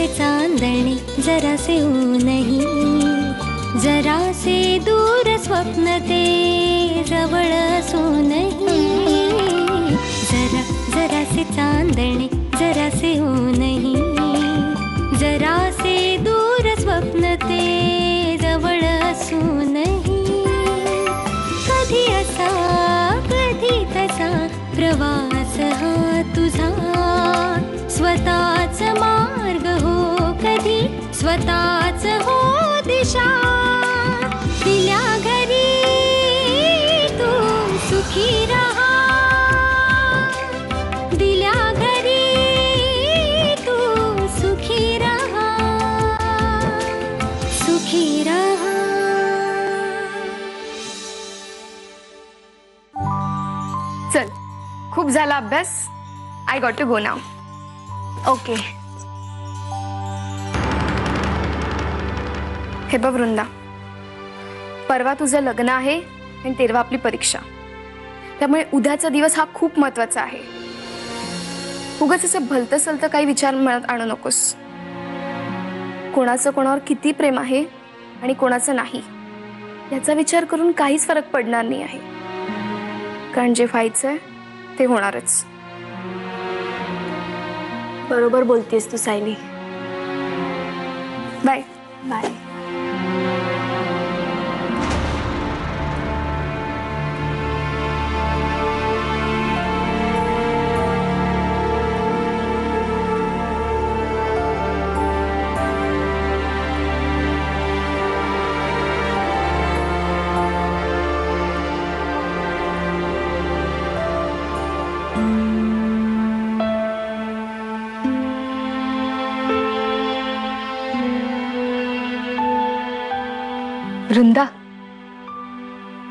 से चांदणे जरा से ऊनही, जरा से दूर स्वप्न ते जवळ असूनही, जरा जरा से चांदणे जरा से ऊनही, जरा से दूर स्वप्न ते जवळ असूनही, कधी असा कधी तसा प्रवास हा तुझा, स्वतःच मार्ग हो कधी स्वतःच हो दिशा, दिल्या घरी तू सुखी रहा, दिल्या घरी तू सुखी रहा, सुखी रहा. चल, खूप झाला अभ्यास. I got to go now. Okay. हे बघ वृंदा, परवा तुझं लग्न आहे आणि तेरवा आपली परीक्षा. त्यामुळे उद्याचा दिवस हा खूप महत्वाचा आहे. उगाच असं भलतं सलतं काही विचार मनात आणू नकोस. कोणाचं कोणावर किती प्रेम आहे आणि कोणाचं नाही याचा विचार करून काहीच फरक पडणार नाही आहे. कारण जे व्हायचंय ते होणारच. बरोबर बोलतेस तू सायली. Bye bye. वृंदा,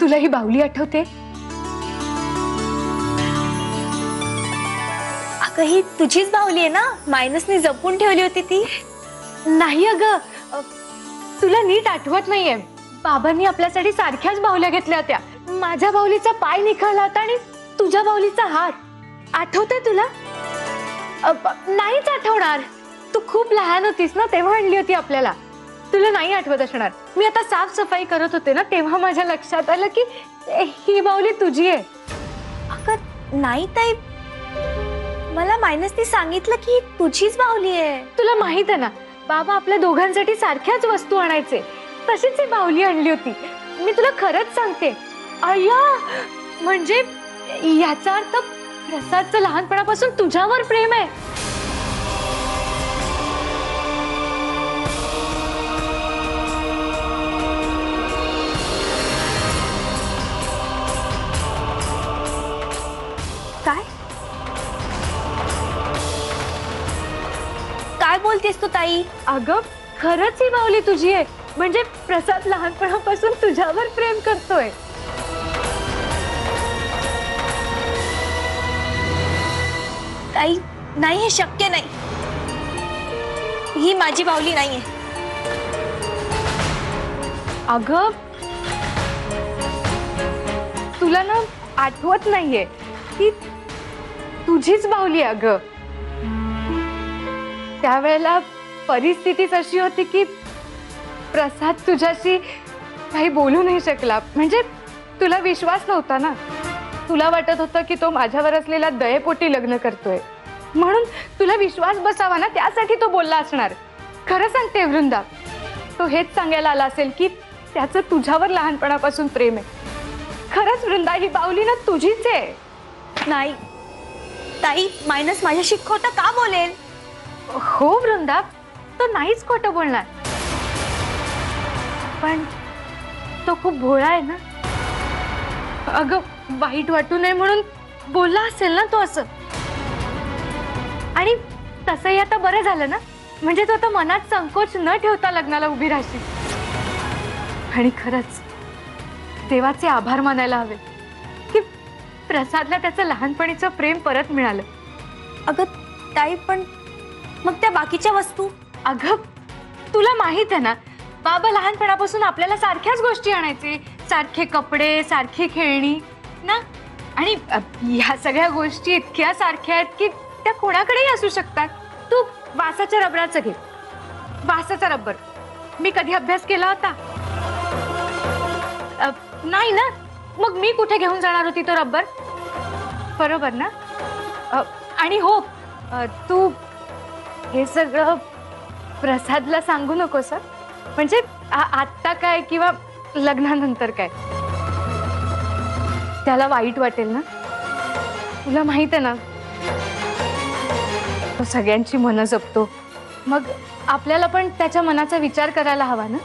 तुला ही बाहुली आठवते? अगं ही तुझीच बाहुली आहे ना? मायनसने जपून ठेवली होती ती. नाही अगं, तुला नीट आठवत नाहीये. बाबांनी आपल्यासाठी सारख्याच बाहुल्या घेतल्या होत्या. माझ्या बाहुलीचा पाय निखळला होता आणि तुझ्या बाहुलीचा हात. आठवतंय तुला? नाहीच आठवणार. तू खूप लहान होतीस ना, तेव्हा आणली होती आपल्याला. तुला नाही आठवत असणार. मी आता साफसफाई करत होते ना, तेव्हा माझ्या लक्षात आलं की ही बाहुली तुझी आहे. अगं नाही ताई, मला मायनसने सांगितलं की तुझीच बाहुली आहे. तुला माहित आहे ना, बाबा आपल्या दोघांसाठी सारख्याच वस्तू आणायचे. तशीच ही बाहुली आणली होती. मी तुला खरंच सांगते. अय्या, म्हणजे याचा अर्थ प्रसादचं लहानपणापासून तुझ्यावर प्रेम आहे. काय काय बोलतेस तू ताई? अगं खरंच ही बाहुली तुझी आहे. म्हणजे प्रसाद लहानपणापासून तुझ्यावर प्रेम करतोय. ताई नाही, हे शक्य नाही. ही माझी बाहुली नाहीये. अगं तुला ना आठवत नाहीये की तुझीच बाहुली. अगं त्यावेळेला परिस्थितीच अशी होती की प्रसाद तुझ्याशी काही बोलू नाही शकला. म्हणजे तुला विश्वास नव्हता ना. तुला वाटत होतं की तो माझ्यावर असलेला दयेपोटी लग्न करतोय, म्हणून तुला विश्वास बसावा ना, त्यासाठी तो बोलला असणार. खरं सांगते वृंदा, तो हेच सांगायला आला असेल की त्याचं तुझ्यावर लहानपणापासून प्रेम आहे. खरंच वृंदा, ही बाहुली ना तुझीच आहे. नाही ताई, मायनस माझ्याशी खोटं का बोलेल? हो वृंदा, तो नाहीच खोटं बोलणार. पण तो खूप भोळा आहे ना. अगं वाईट वाटू नये म्हणून बोलला असेल ना तो असं. आणि तसंही आता बरं झालं ना. म्हणजे तो आता मनात संकोच न ठेवता लग्नाला उभी राहशील. आणि खरंच देवाचे आभार मानायला हवे की प्रसादला त्याचं लहानपणीचं प्रेम परत मिळालं. अगं ताई, पण मग त्या बाकीच्या वस्तू? अगं तुला माहित आहे ना, बाबा लहानपणापासून आपल्याला सारख्याच गोष्टी आणायचे. सारखे कपडे, सारखी खेळणी ना. आणि ह्या सगळ्या गोष्टी इतक्या सारख्या आहेत की त्या कोणाकडेही असू शकतात. तू वासाच्या रबराचं घे, वासाचा रब्बर. मी कधी अभ्यास केला होता? नाही ना. मग मी कुठे घेऊन जाणार होती तो रब्बर? बरोबर ना? आणि हो, तू हे सगळं प्रसादला सांगू नकोस. म्हणजे आत्ता काय किंवा लग्नानंतर काय, त्याला वाईट वाटेल ना. तुला माहित आहे ना, तो सगळ्यांची मनं जपतो. मग आपल्याला पण त्याच्या मनाचा विचार करायला हवा ना.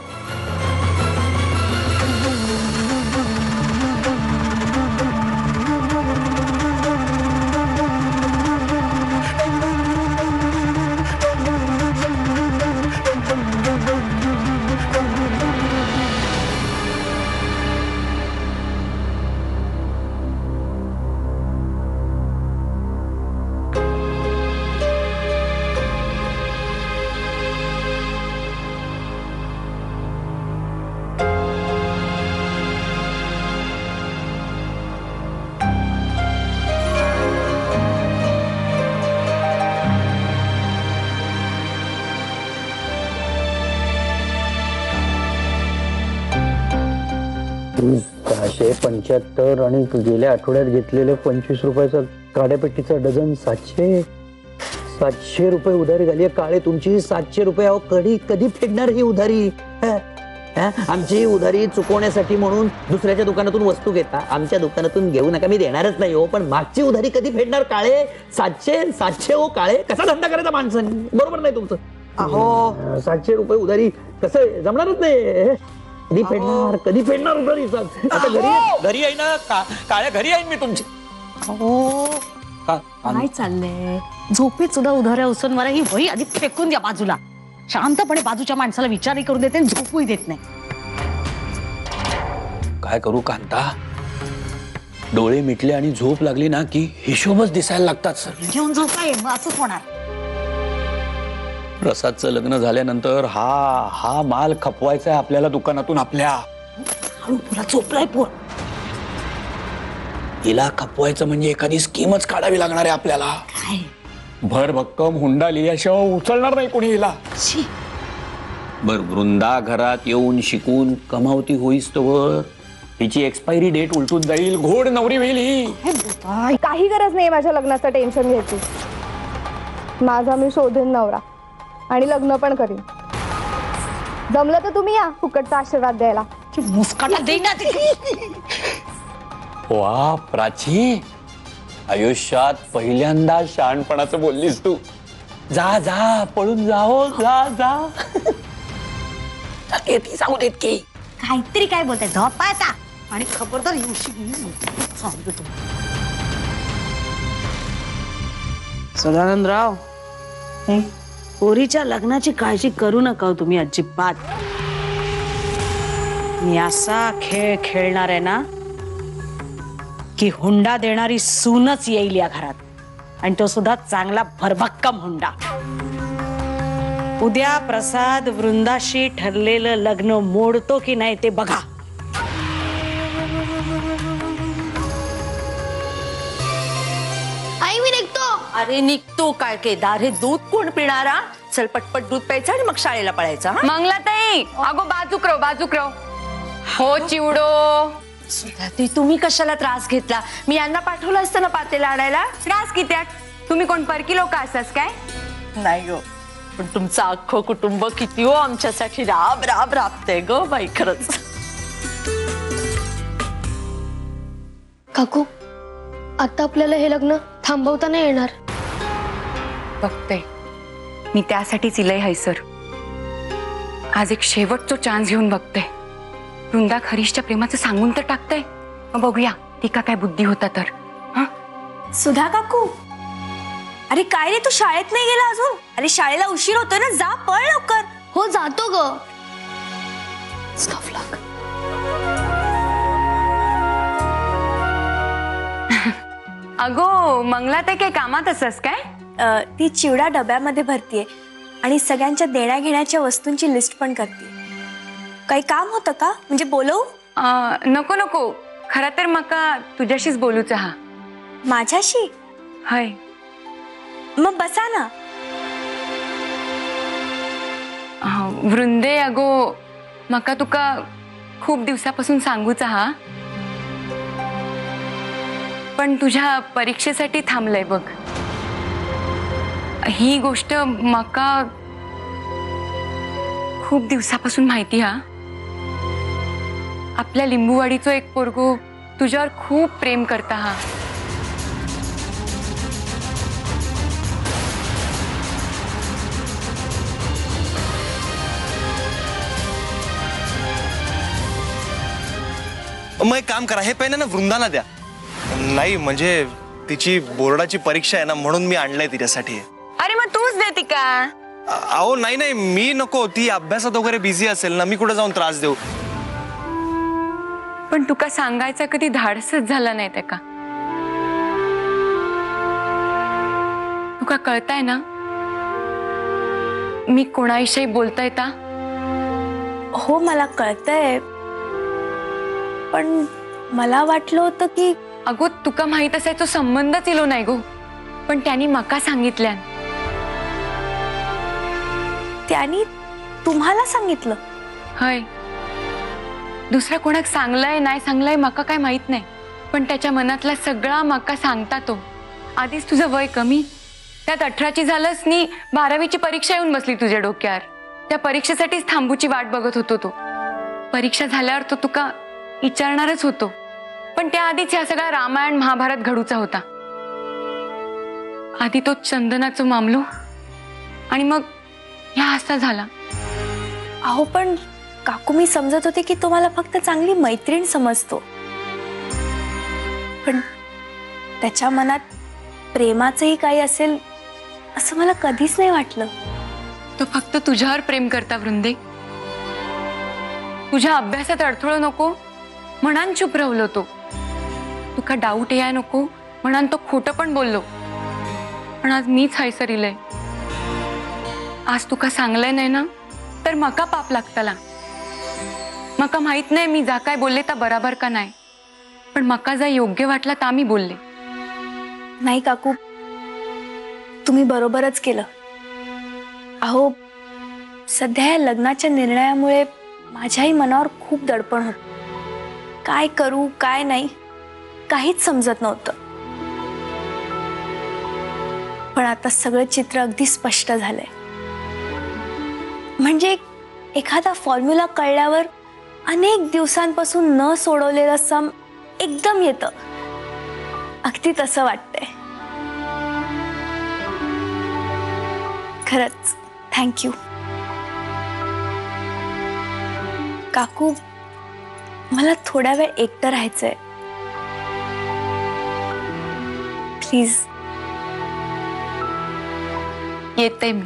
$675 आणि गेल्या आठवड्यात घेतलेले 25 रुपयाचा काड्यापेटीचा डझन 700 रुपये उधारी झाली. काळे तुमची 700 रुपये. अहो कधी फेडणार ही उधारी? आमची उधारी चुकवण्यासाठी म्हणून दुसऱ्याच्या दुकानातून वस्तू घेता, आमच्या दुकानातून घेऊ नका, मी देणारच नाही हो. पण मागची उधारी कधी फेडणार काळे? 700 हो काळे. कसा धंदा करायचा माणसांनी? बरोबर नाही तुमचं? अहो 700 रुपये उधारी कसं जमणारच नाही. कधी फेडणार उधारी? आता घरी आहे ना काळ्या, घरी आहे मी तुमची. काय चाललंय? झोपेत सुद्धा उधाऱ्या उचलून मला ही वही आधी फेकून द्या बाजूला. शांतपणे बाजूच्या माणसाला विचारही करून देते आणि झोपूही देत नाही. काय करू कांता, डोळे मिटले आणि झोप लागली ना की हिशोबच दिसायला लागतात सर. घेऊन झोपाय मग असंच होणार. प्रसादचं लग्न झाल्यानंतर हा माल खपवायचा आहे आपल्याला दुकानातून. आपल्या हळू पुरा झोपलाय पोर. हिला खपवायचं म्हणजे एखादी स्कीमच काढावी लागणार आहे आपल्याला. काय भर भक्कम हुंडा लिहिल्याशिवाय उचलणार नाही कोणी हिला. बर वृंदा घरात येऊन शिकून कमावती होईस तोवर हिची एक्सपायरी डेट उलटून जाईल. घोड नवरी होईल ही. काही गरज नाही माझ्या लग्नाचं टेन्शन घ्यायची. माझा मी शोधेन नवरा आणि लग्न पण करीन. जमलं तर तुम्ही या फुकटचा आशीर्वाद द्यायला. मुस्काटा देईना ते. वा प्राची, आयुष्यात पहिल्यांदा शहाणपणाचं बोललीस तू. जा जा पळून जाओ, जा. सांगू देत की काहीतरी काय बोलताय? झोपायचा आणि खबरदार येऊशी सांगतो. सदानंदराव, पोरीच्या लग्नाची काळजी करू नका तुम्ही अजिबात. मी असा खेळ खेळणार आहे ना की हुंडा देणारी सूनच येईल या घरात, आणि तो सुद्धा चांगला भरभक्कम हुंडा. उद्या प्रसाद वृंदाशी ठरलेलं लग्न मोडतो की नाही ते बघा. आई मी निघतो. अरे निघतो काय केदार? हे दूध कोण पिणारा? चल पटपट दूध प्यायचं आणि मग शाळेला पळायचं. मंगलाताई, अगो बाजूक हो चिवडो. ते तुम्ही कशाला त्रास घेतला? मी यांना पाठवलं असतं ना पातेला आणायला. त्रास किती? तुम्ही कोण परकी लोक असाच काय? नाही हो, पण तुमचं अख्खं कुटुंब किती हो आमच्यासाठी राब राब राबते ग बाई. खरंच काकू, आता आपल्याला हे लग्न थांबवता नाही येणार. बघते मी, त्यासाठीच इलय हैसर. आज एक शेवटचा चान्स घेऊन बघते. वृंदा हरीशच्या प्रेमाचं सांगून तर टाकते. मग बघूया तिका काय बुद्धी होता तर. सुधा काकू, अरे काय रे, तू शाळेत नाही गेला अजून? अरे शाळेला उशीर होतोय ना, जा पळ लवकर. हो जातो ग. अगो मंगलाताई, काय कामात असस काय? ती चिवडा डब्यामध्ये भरतीये आणि सगळ्यांच्या देण्या घेण्याच्या वस्तूंची लिस्ट पण करते. काही काम होतं का? म्हणजे बोलवू? नको नको, खरं तर मका तुझ्याशीच बोलूच. हा माझ्याशी? हय. मग बसा ना. वृंदे अगो म्हाका तुका खूप दिवसापासून सांगूचा हा, पण तुझ्या परीक्षेसाठी थांबलंय बघ. ही गोष्ट म्हाका खूप दिवसापासून माहिती हा. आपल्या लिंबूवाडीचो एक पोरगो तुझ्यावर खूप प्रेम करता हा. मग एक काम करा, हे पेन ना वृंदाला द्या. नाही म्हणजे तिची बोर्डाची परीक्षा आहे ना, म्हणून मी आणलंय तिच्यासाठी. अरे मग तूच देती का? अहो नाही नाही, मी नको. ती अभ्यासात वगैरे बिझी असेल ना, मी कुठे जाऊन त्रास देऊ. पण तुका सांगायचं कधी धाडसच झाला नाही ते का? तुका कळताय ना मी कोणाविषयी बोलताय ता? हो मला कळतंय, पण मला वाटलं होतं की अगो तुका माहित असायचो संबंधच इलो नाही गो, पण त्यांनी मका सांगितल्यान. त्यांनी तुम्हाला सांगितलं? हय, दुसरा कोणाक सांगलाय नाही सांगलाय मका काय माहित नाही, पण त्याच्या मनातला सगळा मका सांगता तो. आधीच तुझं वय कमी, त्यात 18ची झालंस नी 12वीची परीक्षा येऊन बसली तुझ्या डोक्यावर. त्या परीक्षेसाठीच थांबूची वाट बघत होतो तो. परीक्षा झाल्यावर तो तुका विचारणारच होतो, पण त्याआधीच ह्या सगळा रामायण महाभारत घडूचा होता. आधी तो चंदनाचं मामलो आणि मग ह्या असा झाला. अहो पण काकू, मी समजत होते की तुम्हाला फक्त चांगली मैत्रीण समजतो, पण त्याच्या मनात प्रेमाचंही काही असेल असं मला कधीच नाही वाटलं. तो फक्त तुझ्यावर प्रेम करता वृंदे. तुझ्या अभ्यासात अडथळो नको म्हणान चुप राहिलो तो. तुका डाऊट याय नको म्हणान तो खोटं पण बोललो, पण आज मीच हैसरिलय. आज तुका सांगलंय नाही ना तर मका पाप लागतला. मका माहित नाही मी जा काय बोलले ता बराबर का नाही, पण मका जा योग्य वाटला ता मी बोलले. नाही काकू, तुम्ही बरोबरच केलं. अहो सध्या या लग्नाच्या निर्णयामुळे माझ्याही मनावर खूप दडपण होत. काय करू काय नाही काहीच समजत नव्हतं, पण आता सगळं चित्र अगदी स्पष्ट झालंय. म्हणजे एखादा फॉर्म्युला कळल्यावर अनेक दिवसांपासून न सोडवलेलं सम एकदम येतं, अगदी तसं वाटतंय. खरंच थँक्यू काकू. मला थोडा वेळ एकटं राहायचंय, प्लीज. येते मी.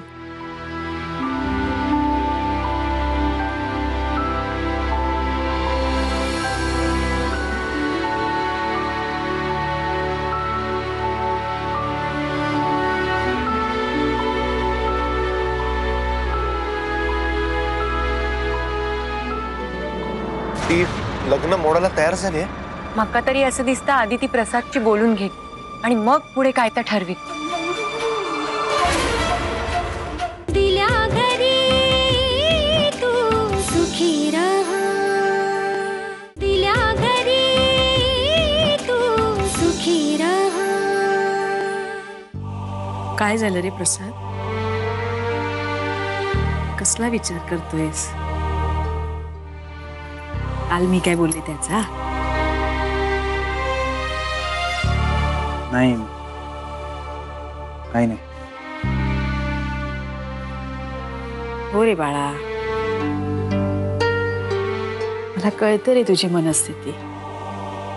ती लग्न मोडायला तयार झाली. मका तरी असं दिसतं आधी ती प्रसादची बोलून घे आणि मग पुढे काय तर ठरवी. दिल्या घरी तू सुखी रहा, दिल्या घरी तू सुखी रहा. काय झालं रे प्रसाद? कसला विचार करतोयस? काल मी काय बोलले त्याचा? नाही काही नाही. हो रे बाळा, मला कळतं रे तुझी मनस्थिती,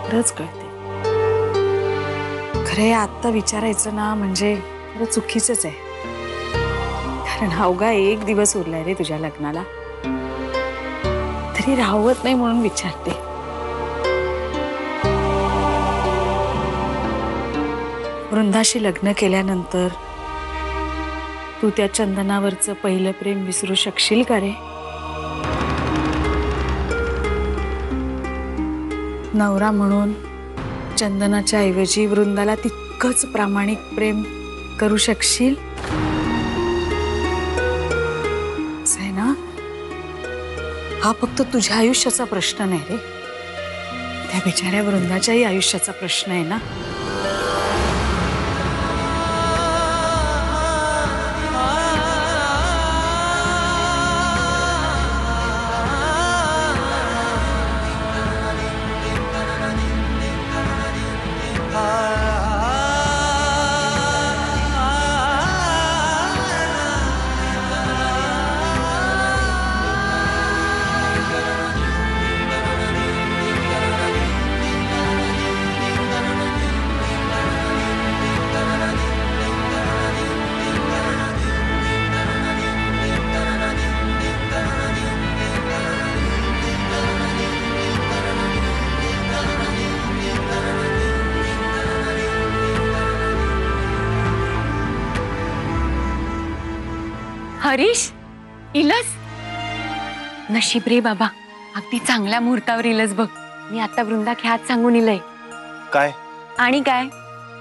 खरंच कळते. खरं हे आत्ता विचारायचं ना म्हणजे खरं चुकीचंच आहे, कारण अवघा एक दिवस उरलाय रे तुझ्या लग्नाला. तरी राहवत नाही म्हणून विचारते. वृंदाशी लग्न केल्यानंतर तू त्या चंदनावरचं पहिलं प्रेम विसरू शकशील का रे? नवरा म्हणून चंदनाच्या ऐवजी वृंदाला तितकंच प्रामाणिक प्रेम करू शकशील? असं आहे ना? हा फक्त तुझ्या आयुष्याचा प्रश्न नाही रे, त्या बिचाऱ्या वृंदाच्याही आयुष्याचा प्रश्न आहे ना. हरीश, इलस? नशीब रे बाबा, अगदी चांगल्या मुहूर्तावर इलस बघ. मी आता वृंदा ख्यात सांगून इलय. काय? आणि काय,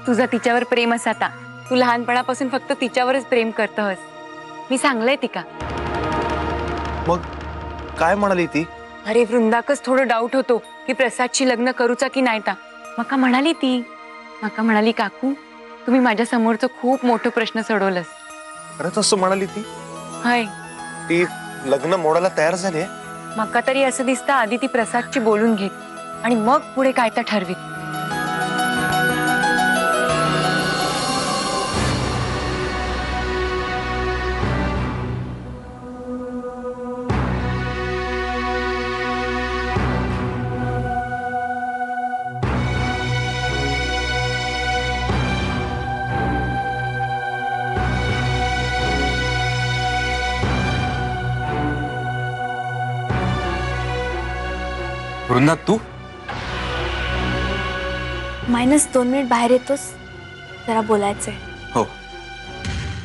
तुझं तिच्यावर प्रेम असं आता. तू लहानपणापासून फक्त तिच्यावरच प्रेम करतोस. मी सांगलंय ती का? मग काय म्हणाली ती? अरे वृंदाकच थोडं डाऊट होतो की प्रसादशी लग्न करूचा की नाही ता. मका म्हणाली ती, मका म्हणाली काकू तुम्ही माझ्या समोरचं खूप मोठं प्रश्न सोडवलंस. खरंच असं म्हणाली ती? हाय, ती लग्न मोडायला तयार झाली? मका तरी असं दिसतं आधी ती प्रसादची बोलून घेत आणि मग पुढे काय तर ठरवीत. वृंदा तू? -2 मिनिट बाहेर येतोस, जरा बोलायचंय. हो.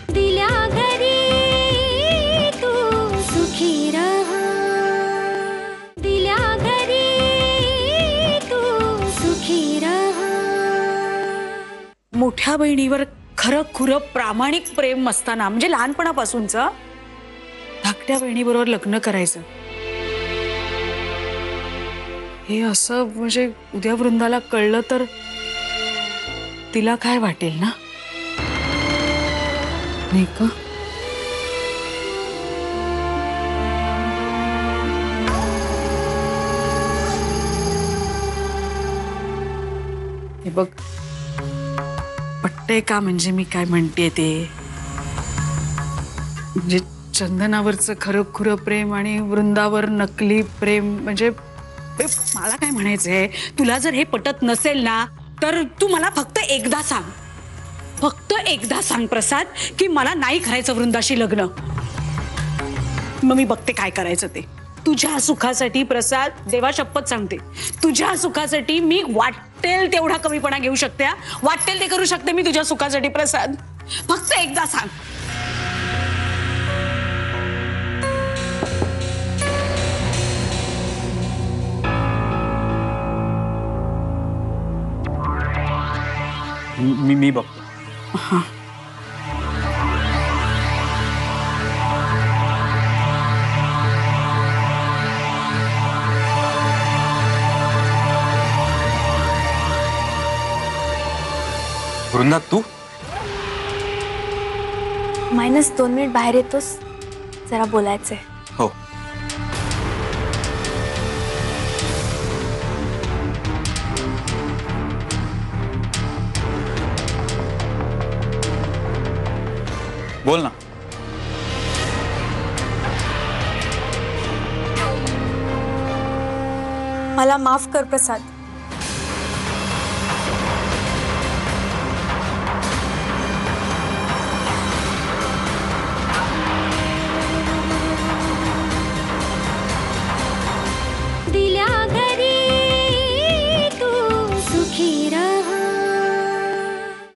दिल्या घरी तू सुखी रहा, दिल्या घरी तू सुखी रहा. मोठ्या बहिणीवर खरं खुरं प्रामाणिक प्रेम असताना, म्हणजे लहानपणापासूनचं, धाकट्या बहिणीबरोबर लग्न करायचं हे असं, म्हणजे उद्या वृंदाला कळलं तर तिला काय वाटेल ना, नाही का? हे बघ, पटतंय का म्हणजे मी काय म्हणते ते? म्हणजे चंदनावरचं खरं खुरं प्रेम आणि वृंदावर नकली प्रेम, म्हणजे मला काय म्हणायचंय, तुला जर हे पटत नसेल ना तर तू मला फक्त एकदा सांग, फक्त एकदा सांग प्रसाद, की मला नाही करायचं वृंदाशी लग्न. मग मी बघते काय करायचं ते. तुझ्या सुखासाठी प्रसाद, देवा शपथ सांगते, तुझ्या सुखासाठी मी वाटेल तेवढा कमीपणा घेऊ शकते, वाटेल ते करू शकते मी तुझ्या सुखासाठी प्रसाद. फक्त एकदा सांग. मी बघतो. वृंदा तू? -2 मिनिट बाहेर येतोस, जरा बोलायचंय. हो. बोल ना. मला माफ कर प्रसाद.